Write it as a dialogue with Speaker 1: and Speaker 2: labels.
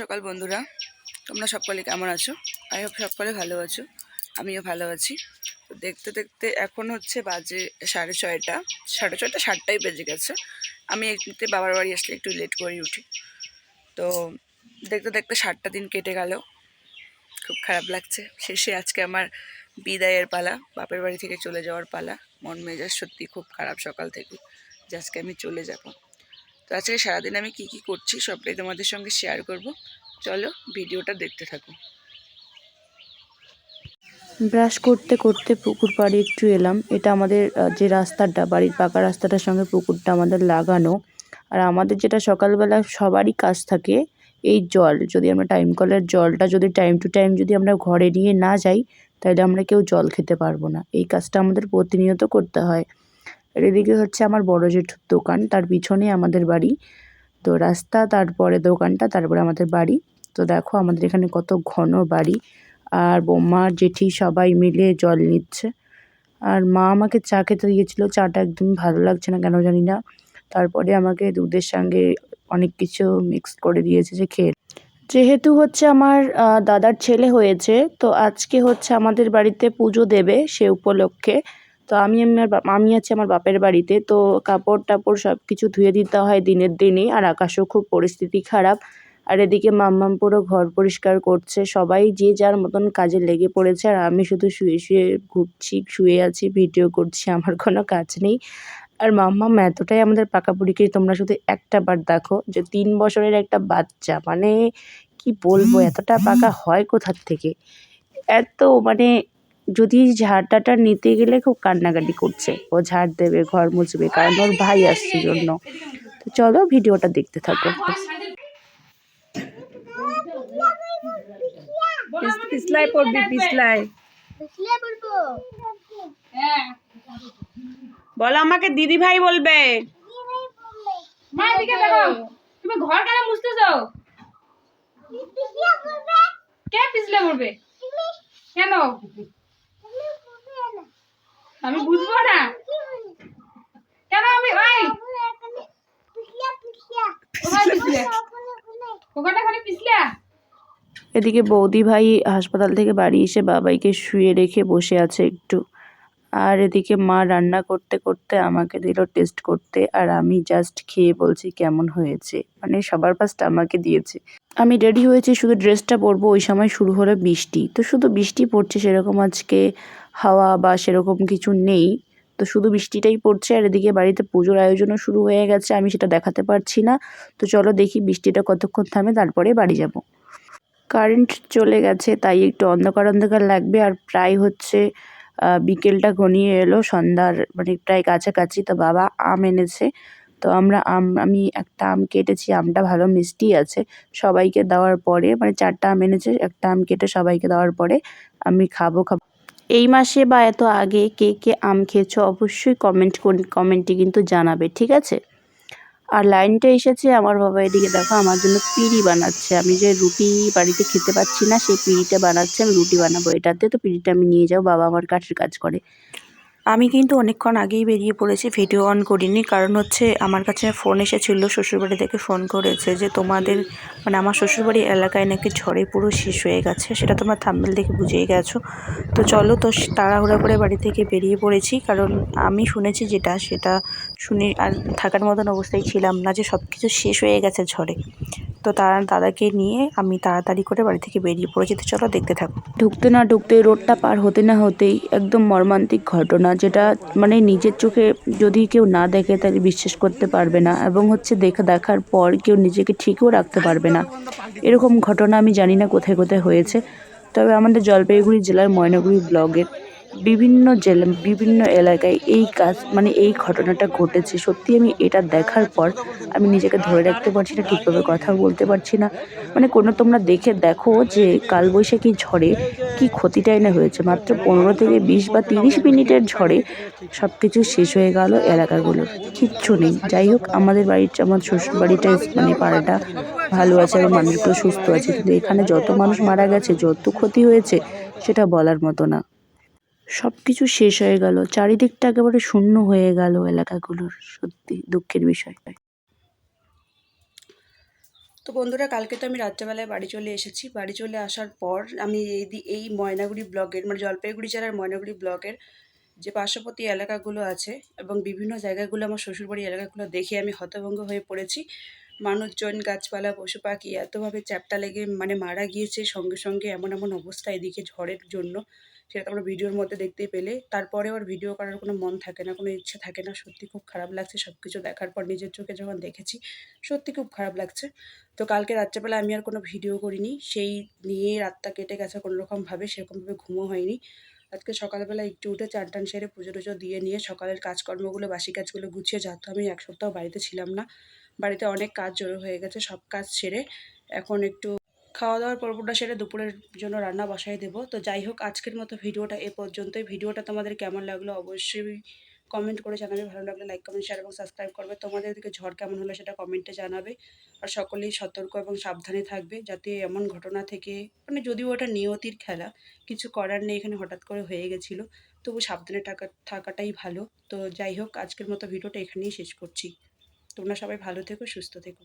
Speaker 1: সকাল বন্ধুরা, তোমরা সকলে কেমন আছো? আই হোপ সকলে ভালো আছো, আমিও ভালো আছি। তো দেখতে দেখতে এখন হচ্ছে বাজে 6:30, 6:30, 7টাই বেজে গেছে। আমি এমনিতে বাবার বাড়ি আসলে একটু লেট করেই উঠি। তো দেখতে দেখতে 7টা দিন কেটে গেল, খুব খারাপ লাগছে। শেষে আজকে আমার বিদায়ের পালা, বাপের বাড়ি থেকে চলে যাওয়ার পালা। মন মেজাজ সত্যি খুব খারাপ সকাল থেকে, যে আজকে আমি চলে যাব। তো আজকে সারাদিন আমি কি করছি সবটাই তোমাদের সঙ্গে শেয়ার করব। চলো ভিডিওটা দেখতে থাকো।
Speaker 2: ব্রাশ করতে করতে পুকুর পাড়ে একটু এলাম। এটা আমাদের যে রাস্তাটা, বাড়ির পাকা রাস্তাটার সঙ্গে পুকুরটা আমাদের লাগানো। আর আমাদের যেটা সকালবেলা সবারই কাজ থাকে, এই জল যদি আমরা টাইম কলের জলটা যদি টাইম টু টাইম যদি আমরা ঘরে নিয়ে না যাই, তাহলে আমরা কেউ জল খেতে পারবো না। এই কাজটা আমাদের প্রতিনিয়ত করতে হয়। আর এদিকে হচ্ছে আমার বড় জেঠুর দোকান, তার পিছনে আমাদের বাড়ি। তো রাস্তা, তারপরে দোকানটা, তারপরে আমাদের বাড়ি। তো দেখো আমাদের এখানে কত ঘন বাড়ি। আর বৌমা জেঠি সবাই মিলে জল নিচ্ছে। আর মা আমাকে চা খেতে দিয়েছিল, চাটা একদম ভালো লাগছে না কেন জানি না। তারপরে আমাকে দুধের সঙ্গে অনেক কিছু মিক্স করে দিয়েছে যে খেয়ে। যেহেতু হচ্ছে আমার দাদার ছেলে হয়েছে, তো আজকে হচ্ছে আমাদের বাড়িতে পুজো দেবে সে উপলক্ষে। তো আমি আছি আমার বাপের বাড়িতে, তো কাপড় টাপড় সব কিছু ধুয়ে দিতে হয় দিনের দিনই। আর আকাশও খুব পরিস্থিতি খারাপ। আর এদিকে মাম্মাম পুরো ঘর পরিষ্কার করছে। সবাই যে যার মতন কাজে লেগে পড়েছে, আর আমি শুধু শুয়ে শুয়ে ঘুরছি, শুয়ে আছি, ভিডিও করছি, আমার কোনো কাজ নেই। আর মাম্মাম এতটাই আমাদের পাকাপুরিকে, তোমরা শুধু একটা বার দেখো যে 3 বছরের একটা বাচ্চা, মানে কি বলবো, এতটা পাকা হয় কোথার থেকে। এত মানে যদি ঝাড়টাটা নিতে গেলে খুব কান্নাকাটি করছে। ও ঝাড় দেবে, ঘর মুছবে, কারণ ওর ভাই আসছে জন্য। তো চলো ভিডিওটা দেখতে থাকো।
Speaker 1: পিছলাই পড়বি, পিছলাই। বলো আমাকে দিদি ভাই বলবে।
Speaker 3: মা এদিকে দেখো, তুমি ঘর কেন মুছতেছো? কে পিছলে পড়বে? কেন? আমি বুঝবো না কেন? আমি ভাই ওখানে খালি পিছলা।
Speaker 2: এদিকে বৌদি ভাই হাসপাতাল থেকে বাড়ি এসে বাবাইকে শুয়ে রেখে বসে আছে একটু। আর এদিকে মা রান্না করতে করতে আমাকে দিল টেস্ট করতে, আর আমি জাস্ট খেয়ে বলছি কেমন হয়েছে। মানে সবার ফার্স্ট আমাকে দিয়েছে। আমি রেডি হয়েছি, শুধু ড্রেসটা পরবো, ওই সময় শুরু হলো বৃষ্টি। তো শুধু বৃষ্টি পড়ছে, সেরকম আজকে হাওয়া বা সেরকম কিছু নেই। তো শুধু বৃষ্টিটাই পড়ছে। আর এদিকে বাড়িতে পুজোর আয়োজনও শুরু হয়ে গেছে, আমি সেটা দেখাতে পারছি না। তো চলো দেখি বৃষ্টিটা কতক্ষণ থামে, তারপরে বাড়ি যাব। কারেন্ট চলে গেছে, তাই একটু অন্ধকার অন্ধকার লাগবে। আর প্রায় হচ্ছে বিকেলটা ঘনিয়ে এলো, সন্ধ্যার মানে প্রায় কাছাকাছি। তো বাবা আম এনেছে, তো আমি একটা আম কেটেছি, আমটা ভালো মিষ্টি আছে। সবাইকে দেওয়ার পরে, মানে 4টা আম এনেছে, একটা আম কেটে সবাইকে দেওয়ার পরে আমি খাবো। এই মাসে বা এত আগে কে কে আম খেয়েছো অবশ্যই কমেন্টে কিন্তু জানাবে, ঠিক আছে? আর লাইনটা এসেছে, আমার বাবা এদিকে দেখো আমার জন্য পিড়ি বানাচ্ছে। আমি যে রুটি বাড়িতে খেতে পাচ্ছি না, সেই পিড়িটা বানাচ্ছে। আমি রুটি বানাবো এটাতে, তো পিড়িটা আমি নিয়ে যাবো, বাবা আমার কাঠের কাজ করে। আমি কিন্তু অনেকক্ষণ আগেই বেরিয়ে পড়েছি, ভিডিও অন করিনি। কারণ হচ্ছে আমার কাছে ফোন এসেছিল, শ্বশুরবাড়ি থেকে ফোন করেছে যে তোমাদের মানে আমার শ্বশুরবাড়ি এলাকায় নাকি ঝড়ে পুরো শেষ হয়ে গেছে। সেটা তোমরা থাম্বনেল দেখে বুঝেই গেছো। তো চলো, তো তাড়াহুড়া করে বাড়ি থেকে বেরিয়ে পড়েছি, কারণ আমি শুনেছি যেটা সেটা শুনে আর থাকার মতন অবস্থায় ছিলাম না, যে সব কিছু শেষ হয়ে গেছে ঝড়ে। তো দাদাকে নিয়ে আমি তাড়াতাড়ি করে বাড়ি থেকে বেরিয়ে পড়েছি। তো চলো দেখতে থাকো। ঢুকতে না ঢুকতে, রোডটা পার হতে না হতেই একদম মর্মান্তিক ঘটনা, যেটা মানে নিজের চোখে যদি কেউ না দেখে তাহলে বিশ্বাস করতে পারবে না, এবং হচ্ছে দেখার পর কেউ নিজেকে ঠিকও রাখতে পারবে না। এরকম ঘটনা আমি জানি না কোথায় কোথায় হয়েছে। তবে আমাদের জলপাইগুড়ি জেলার ময়নাগুড়ি ব্লগের বিভিন্ন এলাকায় এই ঘটনাটা ঘটেছে। সত্যি আমি এটা দেখার পর আমি নিজেকে ধরে রাখতে পারছি না, ঠিকভাবে কথা বলতে পারছি না। মানে তোমরা দেখো যে কালবৈশাখী ঝড়ে কি ক্ষতিটাই না হয়েছে। মাত্র 15 থেকে 20 বা 30 মিনিটের ঝড়ে সব কিছু শেষ হয়ে গেল এলাকাগুলোর, কিচ্ছু নেই। যাই হোক, আমার শ্বশুর বাড়িটা মানে পাড়াটা ভালো আছে এবং মানুষগুলো সুস্থ আছে, কিন্তু এখানে যত মানুষ মারা গেছে, যত ক্ষতি হয়েছে, সেটা বলার মতো না। সব কিছু শেষ হয়ে গেল, চারিদিকটা একেবারে শূন্য হয়ে গেল এলাকাগুলোর। সত্যি দুঃখের বিষয়।
Speaker 1: তো বন্ধুরা, কালকে তো আমি রাত্রেবেলায় বাড়ি চলে এসেছি। বাড়ি চলে আসার পর আমি এই ময়নাগুড়ি ব্লকের, মানে জলপাইগুড়ি জেলার ময়নাগুড়ি ব্লকের যে পার্শ্ববর্তী এলাকাগুলো আছে এবং বিভিন্ন জায়গাগুলো, আমার শ্বশুরবাড়ি এলাকাগুলো দেখে আমি হতভম্ব হয়ে পড়েছি। মানুষজন, গাছপালা, পশু পাখি এতভাবে চ্যাপ্টা লেগে মানে মারা গিয়েছে, সঙ্গে সঙ্গে এমন এমন অবস্থা এদিকে ঝড়ের জন্য, সেটা তোমরা ভিডিওর মধ্যে দেখতেই পেলে। তারপরেও আর ভিডিও করার কোনো মন থাকে না, কোনো ইচ্ছে থাকে না। সত্যি খুব খারাপ লাগছে সব কিছু দেখার পর, নিজের চোখে যখন দেখেছি সত্যি খুব খারাপ লাগছে। তো কালকে রাত্রেবেলা আমি আর কোনো ভিডিও করিনি, সেই নিয়ে রাতটা কেটে গেছে কোনোরকমভাবে, সেরকমভাবে ঘুমও হয়নি। আজকে সকালবেলা একটু উঠে চান টান সেরে পুজো টুজো দিয়ে নিয়ে সকালের কাজকর্মগুলো, বাসি কাজগুলো গুছিয়ে, যেহেতু আমি এক সপ্তাহ বাড়িতে ছিলাম না, বাড়িতে অনেক কাজ জড়ো হয়ে গেছে, সব কাজ সেরে এখন একটু খাওয়া দাওয়ার পর্বটা সেরে দুপুরের জন্য রান্না বসাই দেবো। তো যাই হোক, আজকের মতো ভিডিওটা এ পর্যন্তই। ভিডিওটা তোমাদের কেমন লাগলো অবশ্যই কমেন্ট করে জানাবে। ভালো লাগলে লাইক, কমেন্ট, শেয়ার এবং সাবস্ক্রাইব করবে। তোমাদের দিকে ঝড় কেমন হলো সেটা কমেন্টে জানাবে। আর সকলেই সতর্ক এবং সাবধানে থাকবে, যাতে এমন ঘটনা থেকে, মানে যদিও ওটা নিয়তির খেলা, কিছু করার নেই, এখানে হঠাৎ করে হয়ে গেছিলো, তবু সাবধানে থাকাটাই ভালো। তো যাই হোক, আজকের মতো ভিডিওটা এখানেই শেষ করছি। তোমরা সবাই ভালো থেকো, সুস্থ থেকো।